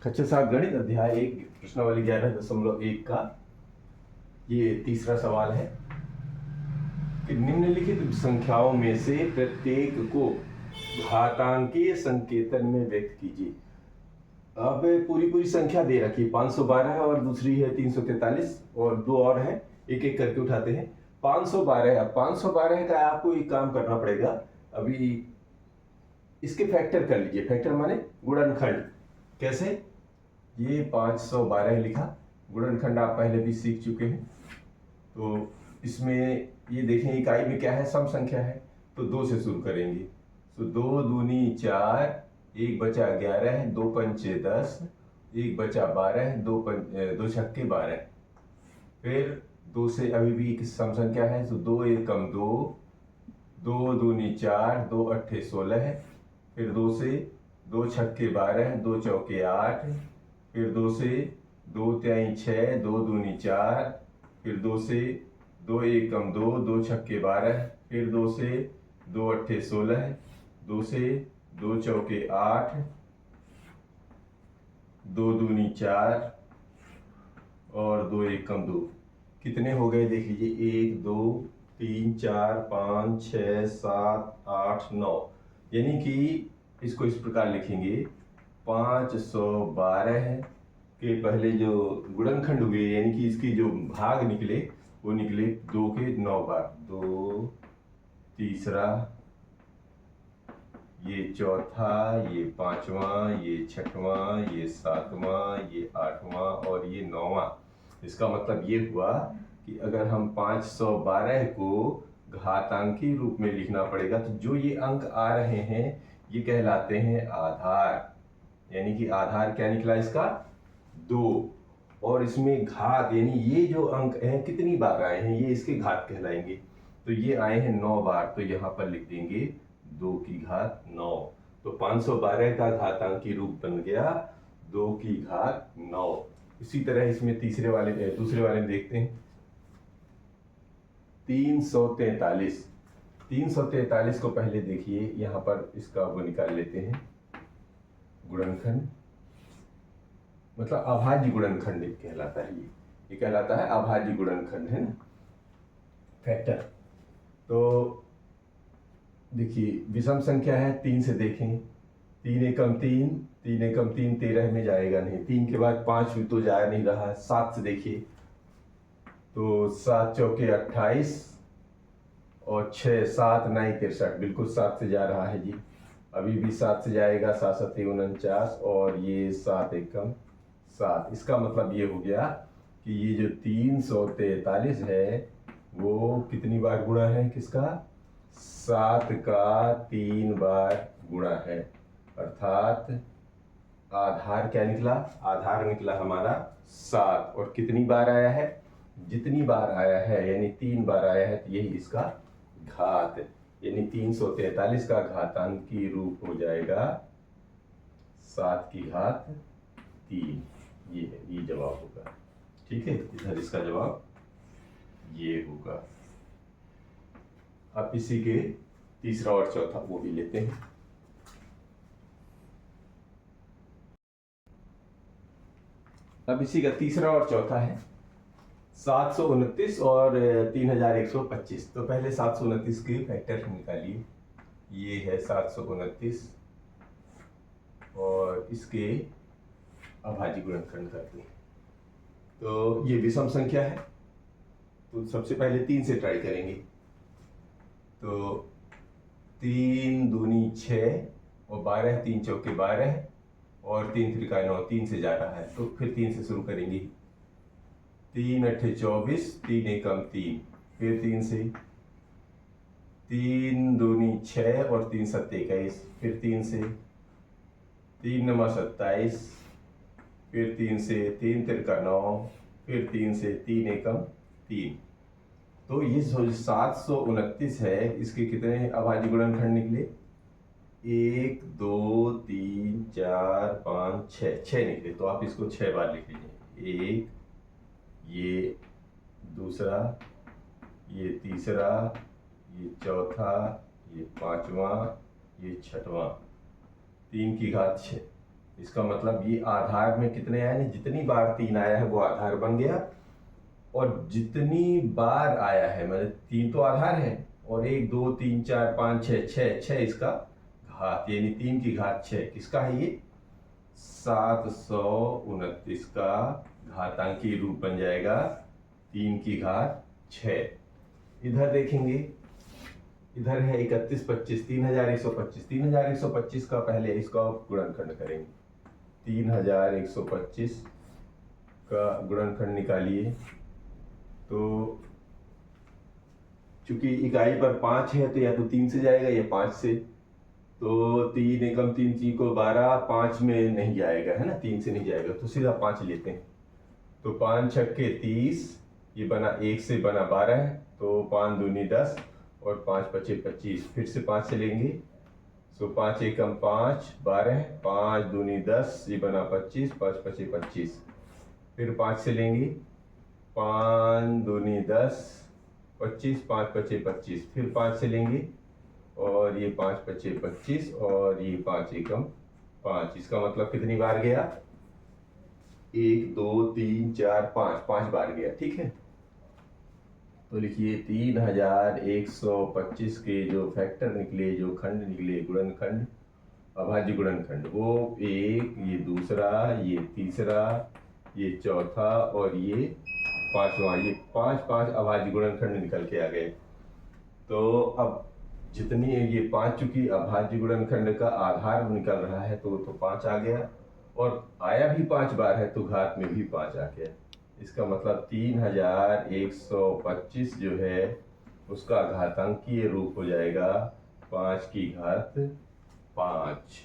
कक्षा 7 गणित अध्याय 1 प्रश्नावली 11.1 का ये तीसरा सवाल है कि निम्नलिखित संख्याओं में से प्रत्येक को घातांकीय संकेतन में व्यक्त कीजिए। अब पूरी संख्या दे रखी है, 512 है और दूसरी है 343 और दो और है, एक एक करके उठाते हैं। 512 है। अब 512 का आपको एक काम करना पड़ेगा, अभी इसके फैक्टर कर लीजिए। फैक्टर माने गुणनखंड। कैसे? ये 512 लिखा, गुणनखंड आप पहले भी सीख चुके हैं। तो इसमें ये देखें इकाई में क्या है, सम संख्या है, तो 2 से शुरू करेंगे। तो 2 दूनी 4, 1 बचा 11, 2 पंचे 10, 1 बचा 12, 2 छक्के 12। फिर 2 से अभी भी एक सम संख्या है, तो 2 एकम 2, 2 दूनी 4, 2 अट्ठे 16 है। फिर 2 से 2 छक्के 12, 2 चौके 8। फिर 2 से 2 त्याई 6, 2 दूनी 4। फिर 2 से 2 एकम 2, 2 छक्के 12। फिर 2 से 2 अट्ठे 16, 2 से 2 चौके 8, 2 दूनी 4 और 2 एकम 2। कितने हो गए देख लीजिए, 1 2 3 4 5 6 7 8 9। यानी कि इसको इस प्रकार लिखेंगे, 512 के पहले जो गुणनखंड हुए यानी कि इसकी जो भाग निकले वो निकले 2 के 9 बार। 2, तीसरा, ये चौथा, ये पांचवा, ये छठवां, ये सातवां, ये आठवां और ये 9वां। इसका मतलब ये हुआ कि अगर हम 512 को घातांकी रूप में लिखना पड़ेगा तो जो ये अंक आ रहे हैं ये कहलाते हैं आधार। यानी कि आधार क्या निकला इसका, 2। और इसमें घात यानी ये जो अंक हैं कितनी बार आए हैं, ये इसके घात कहलाएंगे। तो ये आए हैं 9 बार, तो यहाँ पर लिख देंगे 2 की घात 9। तो 512 का घातांकी रूप बन गया 2 की घात 9। इसी तरह इसमें दूसरे वाले में देखते हैं, 343। 343 को पहले देखिए, यहाँ पर इसका वो निकाल लेते हैं गुणनखंड, मतलब अभाज्य गुणनखंड कहलाता है। ये कहलाता है अभाज्य गुणनखंड, है ना, फैक्टर। तो देखिए विषम संख्या है, 3 से देखें, 3 एकम 3, 3 एकम 3 13 में जाएगा नहीं, 3 के बाद 5 भी तो जा नहीं रहा। 7 से देखिए, तो 7 चौके 28 और 6 7 9 63, बिल्कुल 7 से जा रहा है जी। अभी भी 7 से जाएगा, 7 7 49 और ये 7 एकम 7। इसका मतलब ये हो गया कि ये जो 343 है वो कितनी बार गुणा है, किसका, 7 का 3 बार गुणा है। अर्थात आधार क्या निकला, आधार निकला हमारा 7। और कितनी बार आया है, जितनी बार आया है यानी 3 बार आया है, तो यही इसका घात, यानी 343 का घातांकी रूप हो जाएगा 7 की घात 3। ये है, ये जवाब होगा। ठीक है, इधर इसका जवाब ये होगा। अब इसी के तीसरा और चौथा वो भी लेते हैं। अब इसी का तीसरा और चौथा है 729 और 3125। तो पहले 729 के फैक्टर निकालिए। ये है 729 और इसके अभाज्य गुणनखंड करते हैं। तो ये विषम संख्या है, तो सबसे पहले 3 से ट्राई करेंगे। तो 3 दूनी 6 और 12, 3 चौके 12 और 3 त्रिका 9, 3 से जा रहा है, तो फिर 3 से शुरू करेंगे। 3 अट्ठे 24, 3 एकम 3। फिर 3 से, 3 दूनी 6 और 3 सत्ते 21। फिर 3 से, 3 नमा 27। फिर 3 से, 3 तिरका 9। फिर 3 से, 3 एकम 3। तो ये 729 है, इसके कितने अभाज्य गुणनखंड निकले, 1 2 3 4 5 6 निकले। तो आप इसको 6 बार लिख लीजिए। 1, ये दूसरा, ये तीसरा, ये चौथा, ये पांचवा, ये छठवां। 3 की घात 6, इसका मतलब ये आधार में कितने आए हैं, जितनी बार 3 आया है वो आधार बन गया, और जितनी बार आया है मतलब 3 तो आधार है, और 1 2 3 4 5 6 6 इसका घात, यानी 3 की घात 6 किसका है ये, 729 का घातांकी रूप बन जाएगा 3 की घात 6। इधर देखेंगे, इधर है 31 25 3125 3125 का पहले इसका गुणनखंड करेंगे। 3125 का गुणनखंड निकालिए, तो चूंकि इकाई पर 5 है तो या तो 3 से जाएगा या 5 से, तो 3 एकम 3 3 को 12, 5 में नहीं जाएगा है ना, 3 से नहीं जाएगा तो सीधा 5 लेते हैं। तो 5 छक्के 30, ये बना 1 से बना 12, तो 5 दूनी 10 और 5 पचे 25, फिर से 5 से लेंगे, तो 5 एकम 5 12, 5 दूनी 10, ये बना 25, 5 पचे 25, फिर 5 से लेंगे, 5 दूनी 10 25, 5 पचे 25, फिर 5 से लेंगे, और ये 5 पचे 25 और ये 5 एकम 5, इसका मतलब कितनी बार गया, 1 2 3 4 5, 5 बार गया। ठीक है, तो लिखिए 3125 के जो फैक्टर निकले, जो खंड निकले, गुणनखंड अभाज्य गुणनखंड, वो एक, ये दूसरा, ये तीसरा, ये चौथा और ये पांचवा, ये 5 अभाज्य गुणनखंड निकल के आ गए। तो अब जितनी ये 5, चूंकि अभाज्य गुणनखंड का आधार निकल रहा है तो 5 आ गया, और आया भी 5 बार है तो घात में भी 5 आ गया। इसका मतलब 3125 जो है उसका घातांकीय रूप हो जाएगा 5 की घात 5।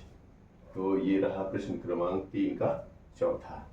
तो ये रहा प्रश्न क्रमांक 3 का चौथा।